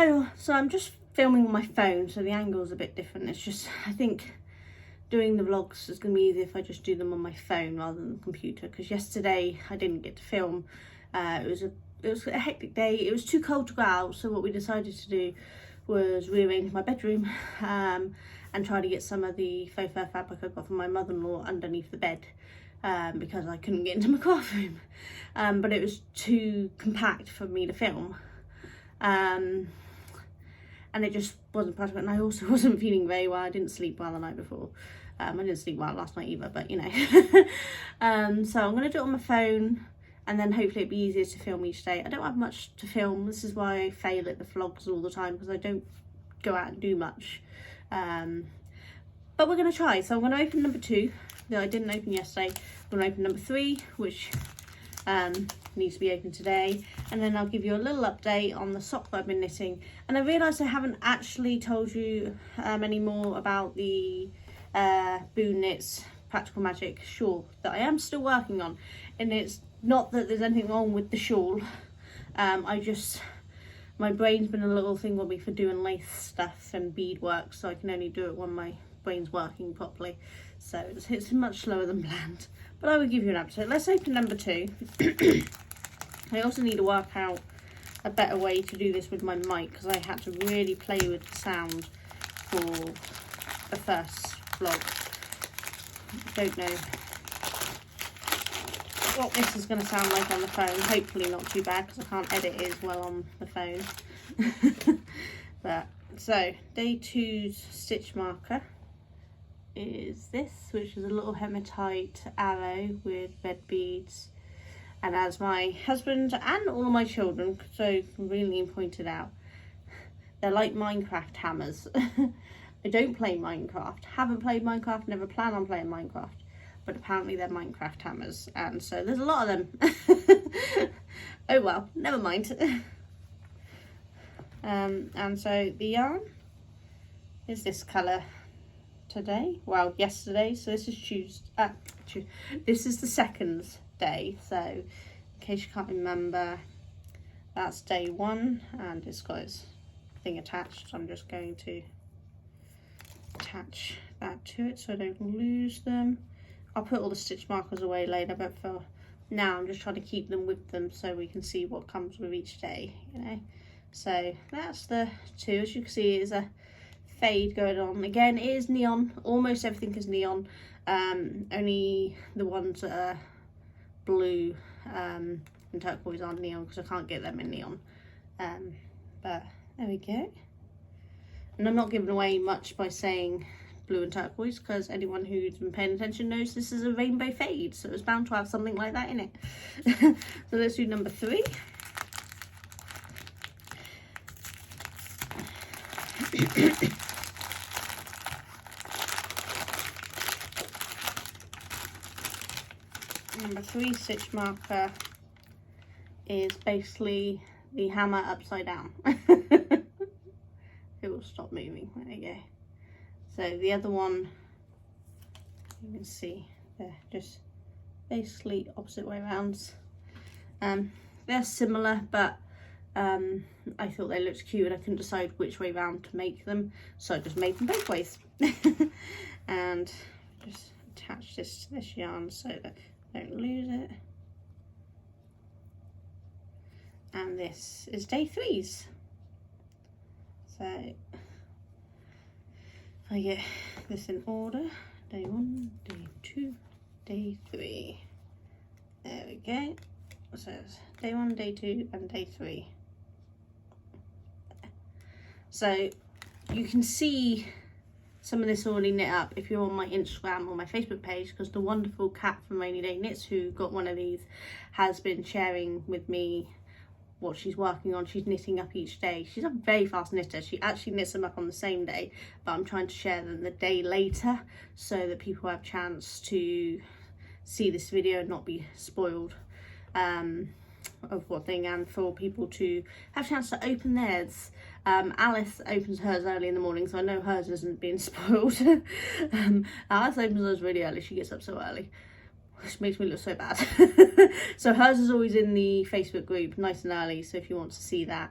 Oh, so I'm just filming on my phone, so the angle's a bit different. It's just, I think doing the vlogs is going to be easier if I just do them on my phone rather than the computer, because yesterday I didn't get to film. It was a hectic day. It was too cold to go out, so what we decided to do was rearrange my bedroom and try to get some of the faux fur fabric I got from my mother-in-law underneath the bed, because I couldn't get into my bathroom. But it was too compact for me to film. And it just wasn't practical, and I also wasn't feeling very well. I didn't sleep well the night before. I didn't sleep well last night either, but you know. So I'm going to do it on my phone, and then hopefully it'll be easier to film each day. I don't have much to film. This is why I fail at the vlogs all the time, because I don't go out and do much. But we're going to try. So I'm going to open number 2 that I didn't open yesterday. I'm going to open number 3, which needs to be opened today, and then I'll give you a little update on the sock that I've been knitting. And I realised I haven't actually told you any more about the Boo Knits Practical Magic shawl that I am still working on. And it's not that there's anything wrong with the shawl, my brain's been a little thing with me for doing lace stuff and beadwork, so I can only do it when my brain's working properly, so it's much slower than planned. But I will give you an update. Let's open number 2. I also need to work out a better way to do this with my mic, because I had to really play with the sound for the first vlog. I don't know what this is going to sound like on the phone. Hopefully not too bad, because I can't edit it as well on the phone. But so day 2's stitch marker is this, which is a little hematite arrow with red beads. And as my husband and all of my children so conveniently pointed out, they're like Minecraft hammers. I don't play Minecraft, haven't played Minecraft, never plan on playing Minecraft, but apparently they're Minecraft hammers, and so there's a lot of them. Oh well, never mind. And so the yarn is this colour today, well yesterday, so this is Tuesday, this is the second day, so in case you can't remember, that's day 1, and it's got its thing attached. I'm just going to attach that to it so I don't lose them. I'll put all the stitch markers away later, but for now I'm just trying to keep them with them so we can see what comes with each day, you know. So that's the 2. As you can see, it is a fade going on. Again, it is neon. Almost everything is neon. Only the ones that are blue and turquoise aren't neon, because I can't get them in neon. But there we go. And I'm not giving away much by saying blue and turquoise, because anyone who's been paying attention knows this is a rainbow fade, so it's bound to have something like that in it. So let's do number 3. Number 3 stitch marker is basically the hammer upside down. It will stop moving. There you go. So the other one, you can see they're just basically opposite way rounds. They're similar, but I thought they looked cute and I couldn't decide which way round to make them, so I just made them both ways. And just attach this to this yarn so that I don't lose it. And this is day 3's. So if I get this in order, day 1, day 2, day 3. There we go. So it's day 1, day 2 and day 3. So you can see some of this already knit up if you're on my Instagram or my Facebook page, because the wonderful Cat from Rainy Day Knits, who got one of these, has been sharing with me what she's working on. She's knitting up each day. She's a very fast knitter. She actually knits them up on the same day, but I'm trying to share them the day later so that people have a chance to see this video and not be spoiled of what thing, and for people to have a chance to open theirs. Alice opens hers early in the morning, so I know hers isn't being spoiled. Alice opens hers really early. She gets up so early, which makes me look so bad. So hers is always in the Facebook group nice and early, so if you want to see that.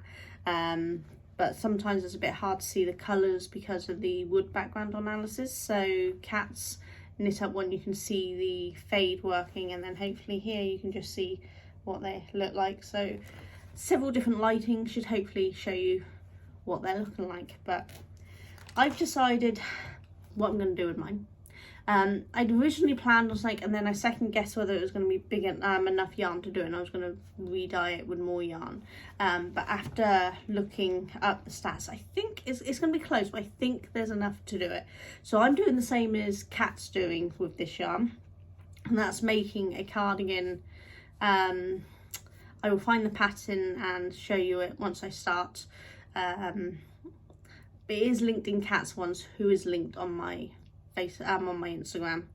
but sometimes it's a bit hard to see the colours because of the wood background analysis. So cats knit up one, you can see the fade working, and then hopefully here you can just see what they look like. So several different lighting should hopefully show you what they're looking like. But I've decided what I'm going to do with mine. I'd originally planned on and then I second guessed whether it was going to be big enough yarn to do it, and I was going to re-dye it with more yarn. But after looking up the stats, I think it's going to be close, but I think there's enough to do it. So I'm doing the same as Kat's doing with this yarn, and that's making a cardigan. I will find the pattern and show you it once I start. But it is linked in Kat's ones, who is linked on my on my Instagram.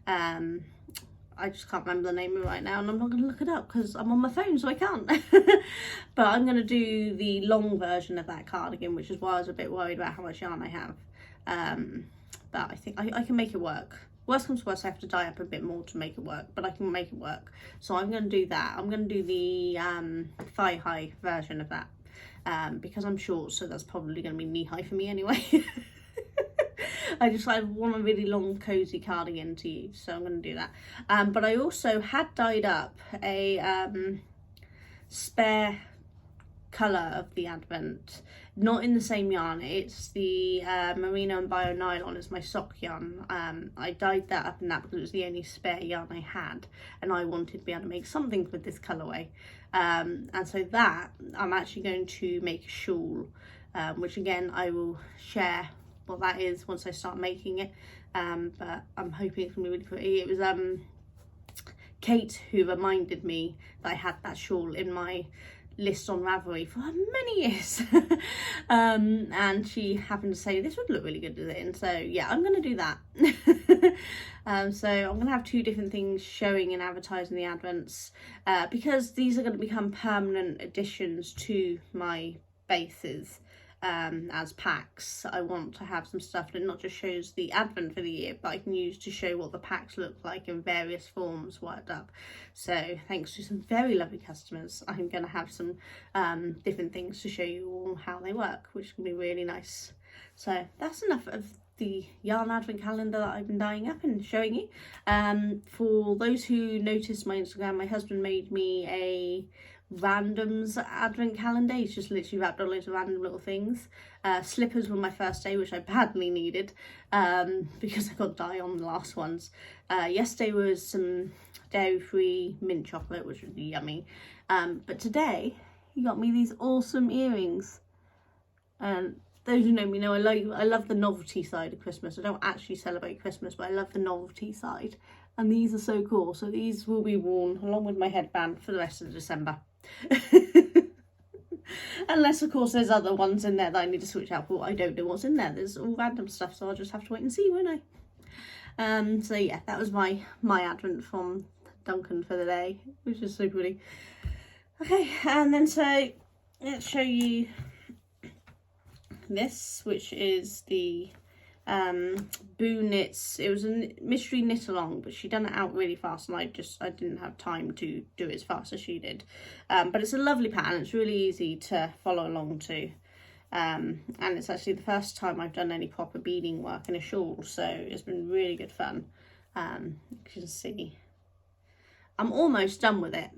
I just can't remember the name of it right now, and I'm not going to look it up because I'm on my phone, so I can't. But I'm going to do the long version of that cardigan, which is why I was a bit worried about how much yarn I have. But I think I can make it work. Worst comes to worst, I have to dye up a bit more to make it work, but I can make it work. So I'm going to do that. I'm going to do the thigh-high version of that, because I'm short, so that's probably going to be knee-high for me anyway. I want a really long cozy cardigan to use, so I'm going to do that. But I also had dyed up a spare colour of the Advent, not in the same yarn. It's the Merino and Bio Nylon. It's my sock yarn. I dyed that up in that because it was the only spare yarn I had, and I wanted to be able to make something with this colourway. And so that I'm actually going to make a shawl, which again I will share what that is once I start making it. But I'm hoping it's gonna be really pretty. It was Kate who reminded me that I had that shawl in my list on Ravelry for many years. And she happened to say this would look really good with it, and so yeah, I'm gonna do that. So I'm gonna have two different things showing and advertising the Advents, because these are going to become permanent additions to my bases. As packs. I want to have some stuff that not just shows the Advent for the year, but I can use to show what the packs look like in various forms worked up. So thanks to some very lovely customers, I'm going to have some different things to show you all how they work, which is going to be really nice. So that's enough of the yarn Advent calendar that I've been dyeing up and showing you. For those who noticed my Instagram, my husband made me a randoms Advent calendar. He's just literally wrapped all those random little things. Slippers were my first day, which I badly needed, because I got dye on the last ones. Yesterday was some dairy-free mint chocolate, which was yummy. But today he got me these awesome earrings. And those who know me know I love the novelty side of Christmas. I don't actually celebrate Christmas, but I love the novelty side. And these are so cool. So these will be worn along with my headband for the rest of December. Unless of course there's other ones in there that I need to switch out for. I don't know what's in there. There's all random stuff, so I'll just have to wait and see, won't I? So yeah, that was my Advent from Duncan for the day, which is so pretty. Okay, and then so let's show you this, which is the Boo Knits. It was a mystery knit along, but she done it out really fast, and I didn't have time to do it as fast as she did. But it's a lovely pattern. It's really easy to follow along to, and it's actually the first time I've done any proper beading work in a shawl, so it's been really good fun. You can see I'm almost done with it.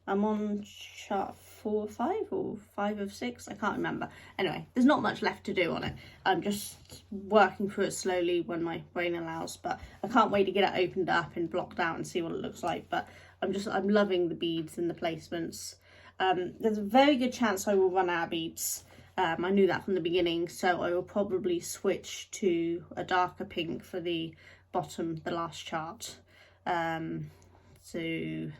I'm on chart 4 or 5 or 5 of 6, I can't remember. Anyway, there's not much left to do on it. I'm just working through it slowly when my brain allows, but I can't wait to get it opened up and blocked out and see what it looks like. But I'm loving the beads and the placements. There's a very good chance I will run out of beads. I knew that from the beginning, so I will probably switch to a darker pink for the bottom, the last chart. So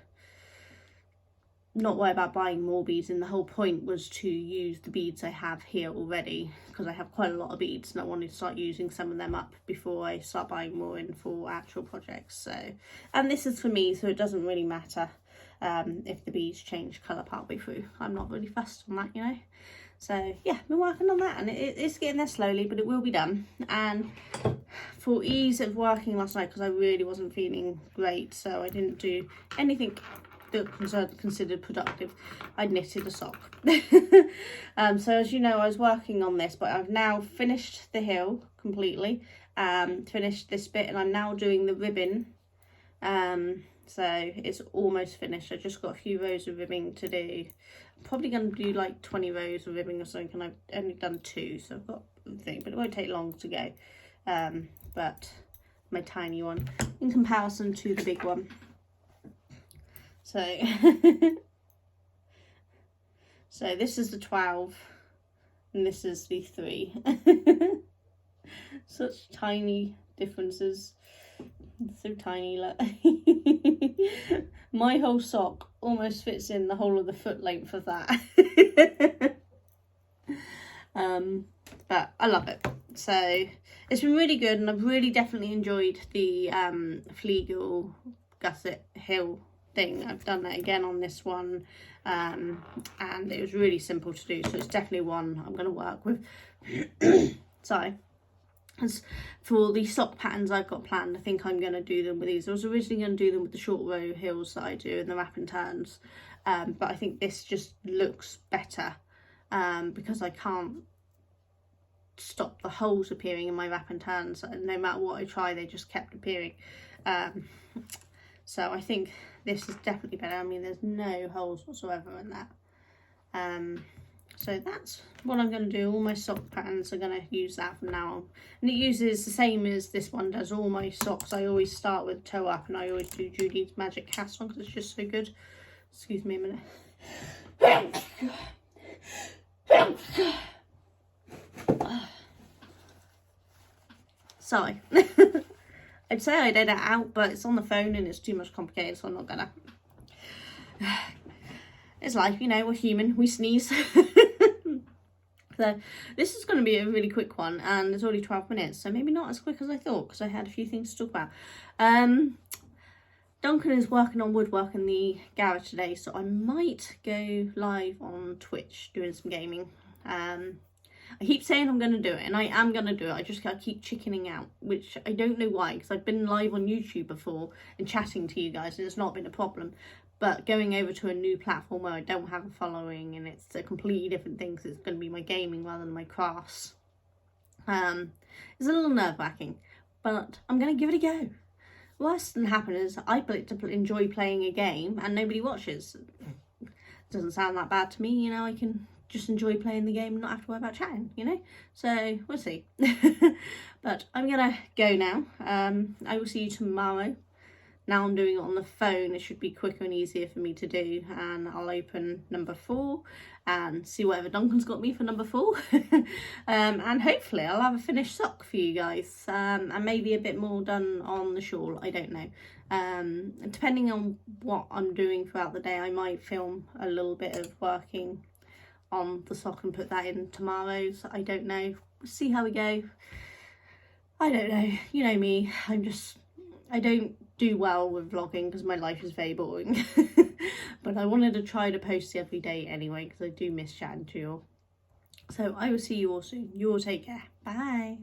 not worry about buying more beads, and the whole point was to use the beads I have here already, because I have quite a lot of beads and I wanted to start using some of them up before I start buying more in for actual projects. So, and this is for me, so it doesn't really matter if the beads change colour partway through. I'm not really fussed on that, you know. So yeah, been working on that, and it's getting there slowly, but it will be done. And for ease of working last night, because I really wasn't feeling great, so I didn't do anything considered productive. I knitted a sock. So as you know, I was working on this, but I've now finished the heel completely, finished this bit, and I'm now doing the ribbon. So it's almost finished. I just got a few rows of ribbing to do. I'm probably going to do like 20 rows of ribbing or something, and I've only done 2, so I've got the thing, but it won't take long to go. But my tiny one in comparison to the big one. So so this is the 12 and this is the 3. Such tiny differences. So tiny, look. My whole sock almost fits in the whole of the foot length of that. But I love it. So it's been really good, and I've really definitely enjoyed the Fleagle gusset hill thing. I've done that again on this one, and it was really simple to do, so it's definitely one I'm going to work with. Sorry. As for the sock patterns I've got planned, I think I'm going to do them with these. I was originally going to do them with the short row heels that I do and the wrap and turns, but I think this just looks better because I can't stop the holes appearing in my wrap and turns. No matter what I try, they just kept appearing. So I think this is definitely better. I mean, there's no holes whatsoever in that. So that's what I'm going to do. All my sock patterns are going to use that from now on. And it uses the same as this one does. All my socks, I always start with toe up, and I always do Judy's Magic Cast on because it's just so good. Excuse me a minute. Sorry. I'd say I'd edit it out, but it's on the phone and it's too much complicated, so I'm not gonna. It's life, you know, we're human, we sneeze. So this is going to be a really quick one, and it's already 12 minutes, so maybe not as quick as I thought, because I had a few things to talk about. Duncan is working on woodwork in the garage today, so I might go live on Twitch doing some gaming. I keep saying I'm going to do it, and I am going to do it. I just gotta keep chickening out, which I don't know why, because I've been live on YouTube before and chatting to you guys, and it's not been a problem. But going over to a new platform where I don't have a following and it's a completely different thing, because it's going to be my gaming rather than my crafts, it's a little nerve-wracking, but I'm going to give it a go. Worst than happen is I enjoy playing a game and nobody watches. Doesn't sound that bad to me, you know. I can just enjoy playing the game and not have to worry about chatting, you know. So we'll see. But I'm gonna go now. I will see you tomorrow. Now I'm doing it on the phone, it should be quicker and easier for me to do, and I'll open number 4 and see whatever Duncan's got me for number 4. And hopefully I'll have a finished sock for you guys, and maybe a bit more done on the shawl, I don't know. Depending on what I'm doing throughout the day, I might film a little bit of working on the sock and put that in tomorrow's. I don't know, we'll see how we go. I don't know, you know me, I don't do well with vlogging because my life is very boring. But I wanted to try to post every day anyway, because I do miss chatting to you all. So I will see you all soon. You all take care. Bye.